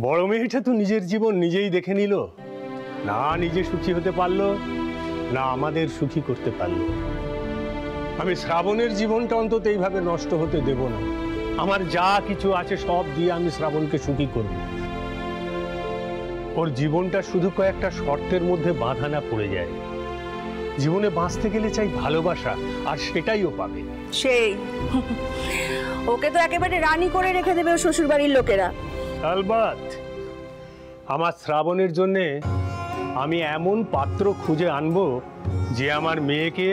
বড় মেয়েটা তো নিজের জীবন নিজেই দেখে নিল, না নিজে সুখী হতে পারলো, না আমাদের সুখী করতে পারলো। আমি শ্রাবণের জীবনটা অন্তত এইভাবে নষ্ট হতে দেব না। আমার যা কিছু আছে সব দিয়ে আমি শ্রাবণকে সুখী করব। ওর জীবনটা শুধু কয়েকটা শর্তের মধ্যে বাঁধা না পড়ে যায়। জীবনে বাঁচতে গেলে চাই ভালোবাসা, আর সেটাই ও পাবে। সেই ওকে তো একেবারে রানী করে রেখে দেবে ওর শ্বশুর বাড়ির লোকেরা। আলবাত আমার শ্রাবণের জন্যে আমি এমন পাত্র খুঁজে আনবো যে আমার মেয়েকে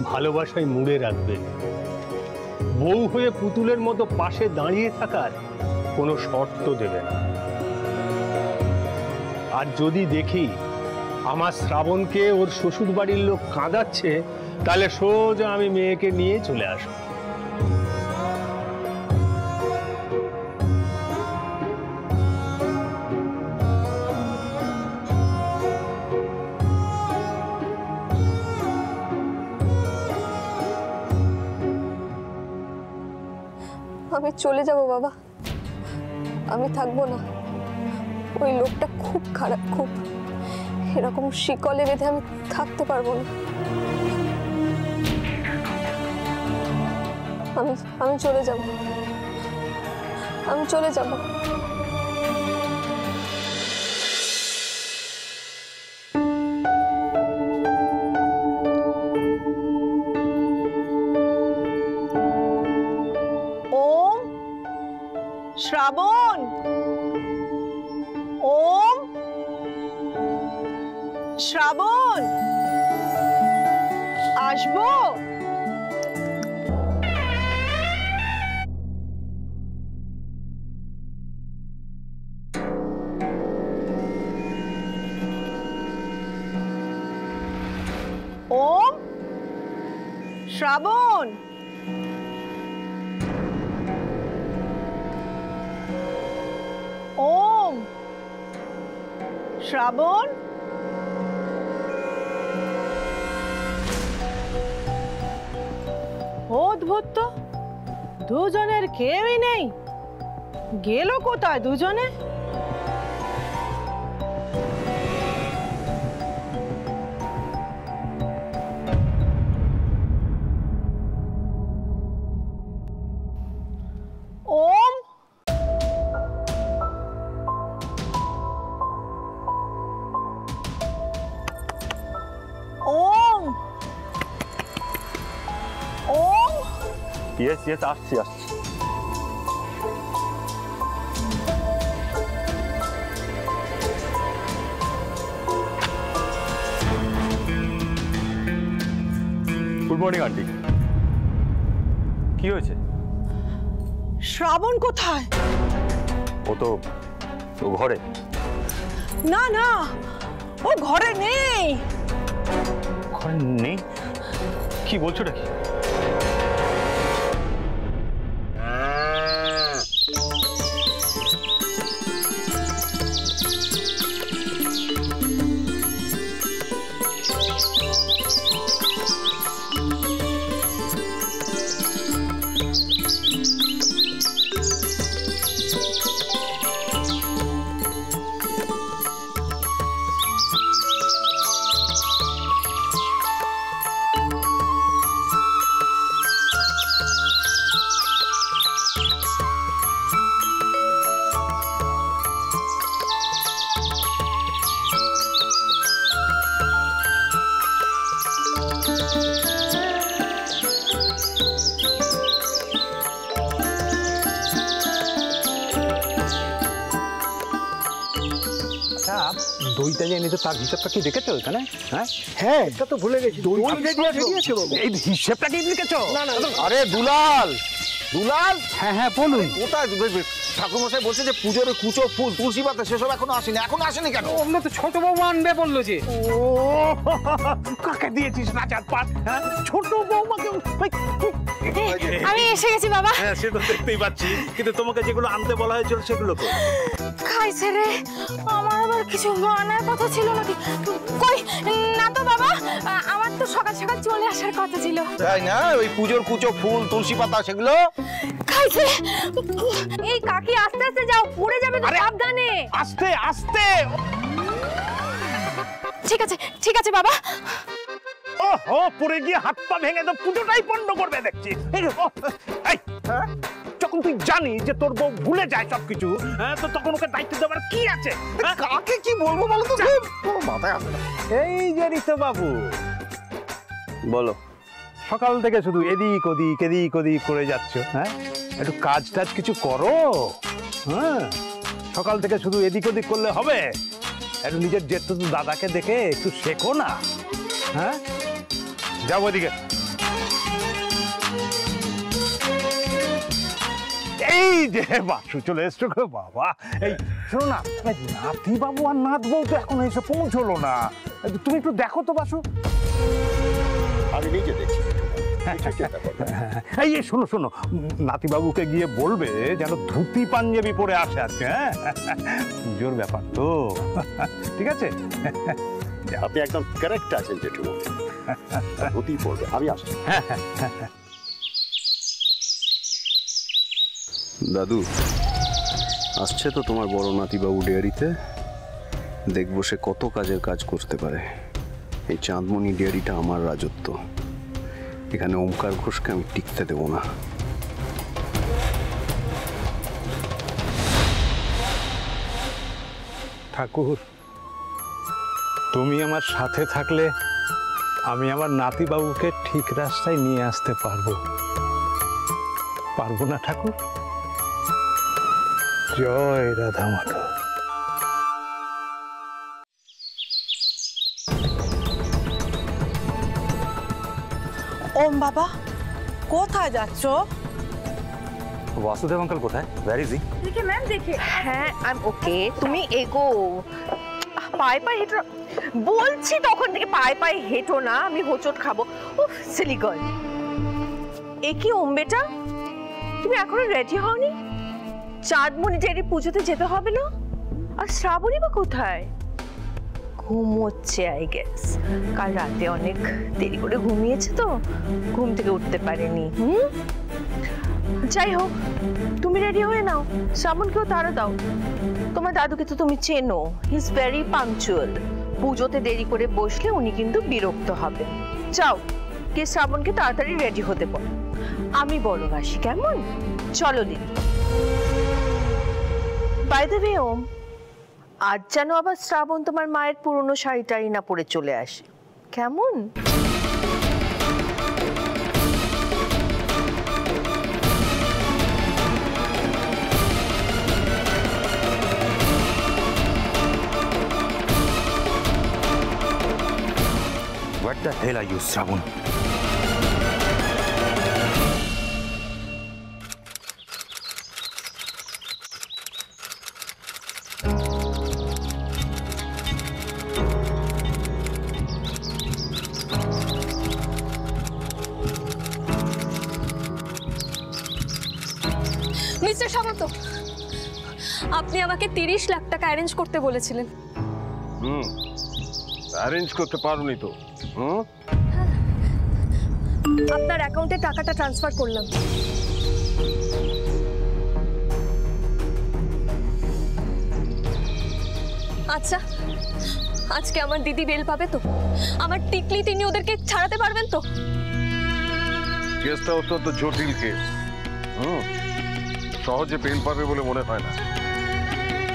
ভালোবাসায় মুড়ে রাখবে, বউ হয়ে পুতুলের মতো পাশে দাঁড়িয়ে থাকার কোনো শর্ত দেবে না। আর যদি দেখি আমার শ্রাবণকে ওর শ্বশুর বাড়ির লোক কাঁদাচ্ছে, তাহলে সোজা আমি মেয়েকে নিয়ে চলে আসবো। আমি চলে যাব বাবা, আমি থাকবো না। ওই লোকটা খুব খারাপ, খুব। এরকম শিকলে বেঁধে আমি থাকতে পারবো না। আমি চলে যাব, আমি চলে যাব। শ্রাবণ, ওম শ্রাবণ, আসবো? ওম শ্রাবণ, ওম শ্রাবণ। অদ্ভুত তো, দুজনের কেউই নেই। গেল কোথায় দুজনে? ওম, ওম, ওম। ইয়েস ইয়েস, আসছি আসছি। Good morning aunty. কি হয়েছে? শ্রাবণ কোথায়? ও তো ঘরে। না না, ও ঘরে নেই। ঘরে নেই? কি বলছো নাকি? দইটা যে এনেছো তার হিসাবটা কি দেখেছো এখানে? হ্যাঁ হ্যাঁ, এটা তো ভুলে গেছি। দই দিয়েছো বাবু, এই হিসাবটা কি দেখেছো? না না, আরে দুলাল, দুলাল। হ্যাঁ হ্যাঁ বলুন। কোথায় ঠাকুরমশাই বলছে যে পুজোর কুচো ফুল তুলসী পাতা সেসব এখনো আসেনি। এখনো আসেনি কেন? অন্য তো ছোট বৌমা আনবে বললো যে। ও কাকে দিয়েছিস রাজার পাট? হ্যাঁ ছোট বৌমাকে। আমি এসে গেছি বাবা। হ্যাঁ সে তো দেখতেই পাচ্ছি, কিন্তু তোমাকে যেগুলো আনতে বলা হয়েছিল সেগুলো তো খাইছে রে। আমার আবার কিছু আনার কথা ছিল নাকি? কই না তো বাবা, আমার তো সকাল সকাল চলে আসার কথা ছিল। তাই না? ওই পুজোর কুচো ফুল তুলসী পাতা সেগুলো খাইছে। এই কাকি আস্তে আস্তে যাও, পড়ে যাবে তো, সাবধানে। আস্তে আস্তে। ঠিক আছে বাবা। ওহো, পড়ে গিয়ে হাত পা ভেঙে তো পুজোটাই পণ্ড করবে দেখছি। যখন তুই জানিস যে তোর বউ ভুলে যায় সবকিছু, তো তখন ওকে দায়িত্ব দেওয়ার কি আছে? কাকে কি বলবো বলো তো? মাথায় আসে না। এই যে ঋতু বাবু, বলো। সকাল থেকে শুধু এদিক ওদিক করে যাচ্ছ। হ্যাঁ, একটু কাজ টাজ কিছু করো। হ্যাঁ, সকাল থেকে শুধু এদিক ওদিক করলে হবে? একটু নিজের জেঠু দাদাকে দেখে একটু শেখো না। হ্যাঁ, যাবো ওদিকে। এই যে বাসু চলে এসছো গো বাবা। এই শোনো না, নাতি বাবু আর নাত বউ তো এখন এসে পৌঁছলো না। তুমি একটু দেখো তো বাসু। আমি নিজে দেখছি। এই শোনো শোনো, নাতিবাবুকে গিয়ে বলবে যেন ধুতি পাঞ্জাবি পরে আসে আজকে। হ্যাঁ, পুজোর ব্যাপার তো, ঠিক আছে? আপনি একদম কারেক্ট আছেন জেঠু, ধুতি পরবে। আমি আসছি। দাদু, আসছে তো তোমার বড় নাতিবাবু ডেয়ারিতে। দেখবো সে কত কাজের কাজ করতে পারে। এই চাঁদমণি ডেয়ারিটা আমার রাজত্ব, এখানে ওমকার ঘোষকে আমি টিকতে দেব না। ঠাকুর, তুমি আমার সাথে থাকলে আমি আমার নাতিবাবুকে ঠিক রাস্তায় নিয়ে আসতে পারবো না ঠাকুর? জয় রাধা মাধব। ওম বাবা, কোথায় যাচ্ছ? वासुदेव अंकल কোথায়? Where is he? দেখে ম্যাম, দেখে। হ্যাঁ, আই এম ওকে। তুমি এগো, পায়ে পায়ে হেঁটো। বলছি তখন থেকে পায়ে পায়ে হেঁটো না, আমি হোঁচট খাবো। উফ, সিলি গার্ল। এ কি ওম বেটা, তুমি এখনো রেডি হওনি? চাঁদমণি ডেয়ারি পুজোতে যেতে হবে না? আর শ্রাবণী বা কোথায়? ঘুমোচ্ছে আই গেস। কাল রাতে অনেক দেরি করে ঘুমিয়েছে তো, ঘুম থেকে উঠতে পারেনি। যাই হোক, তুমি রেডি হয়ে নাও, শ্রাবণকেও তাড়া দাও। তোমার দাদুকে তো তুমি চেনো, হি ইজ ভেরি পাংচুয়াল। পুজোতে দেরি করে বসলে উনি কিন্তু বিরক্ত হবেন। যাও, কে শ্রাবণকে তাড়াতাড়ি রেডি হতে বল। আমি বড় আসি, কেমন? চলো দিদি। বাই দ্য ওয়ে ওম, আজ যেন আবার শ্রাবণ তোমার মায়ের পুরনো শাড়িটাই না পরে চলে আসে, কেমন? What the hell are you, Shravan? Mister Samanta, আপনি আমাকে 30 লাখ টাকা অ্যারেঞ্জ করতে বলেছিলেন। অ্যারেঞ্জ করতে পারোনি তো? আপনার অ্যাকাউন্টে টাকাটা ট্রান্সফার করলাম। আচ্ছা, আজকে আমার দিদি বেল পাবে তো? আমার টিকলি তিনি ওদেরকে ছাড়াতে পারবেন তো? কেসটা অত্যন্ত জটিল কেস। সহজে বেল পাবে বলে মনে হয় না,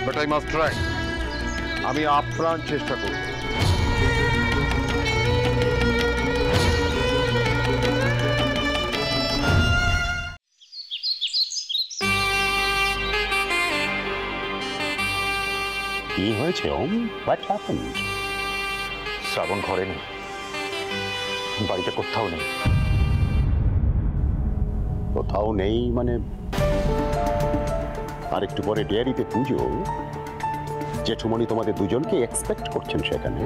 বাট আই মাস্ট ট্রাই। আমি আপ্রাণ চেষ্টা করব। কি হয়েছে ওম? What happened? শ্রাবণ ঘরে নেই, বাড়িতে কোথাও নেই। কোথাও নেই মানে? আর একটু পরে ডেয়ারিতে পুজো, জেঠুমণি তোমাদের দুজনকে এক্সপেক্ট করছেন সেখানে।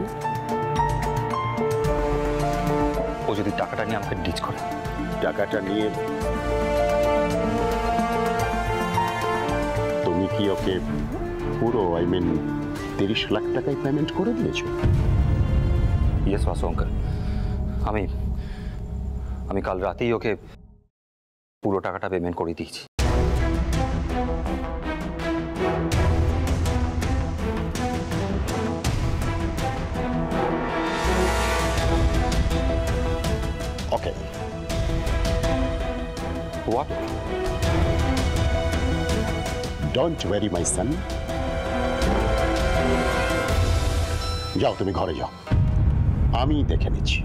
ও যদি টাকাটা নিয়ে আমাকে ডিচ করে? টাকাটা নিয়ে তুমি কি ওকে পুরো, আই মিন 30 লাখ টাকায় পেমেন্ট করে দিয়েছো? ইয়েস বাসু আঙ্কেল, আমি কাল রাতেই ওকে পুরো টাকাটা পেমেন্ট করে দিয়েছি। ওকে, হোয়াট? ডোন্ট ওয়ারি মাই সান। যাও, তুমি ঘরে যাও, আমি দেখে নিচ্ছি।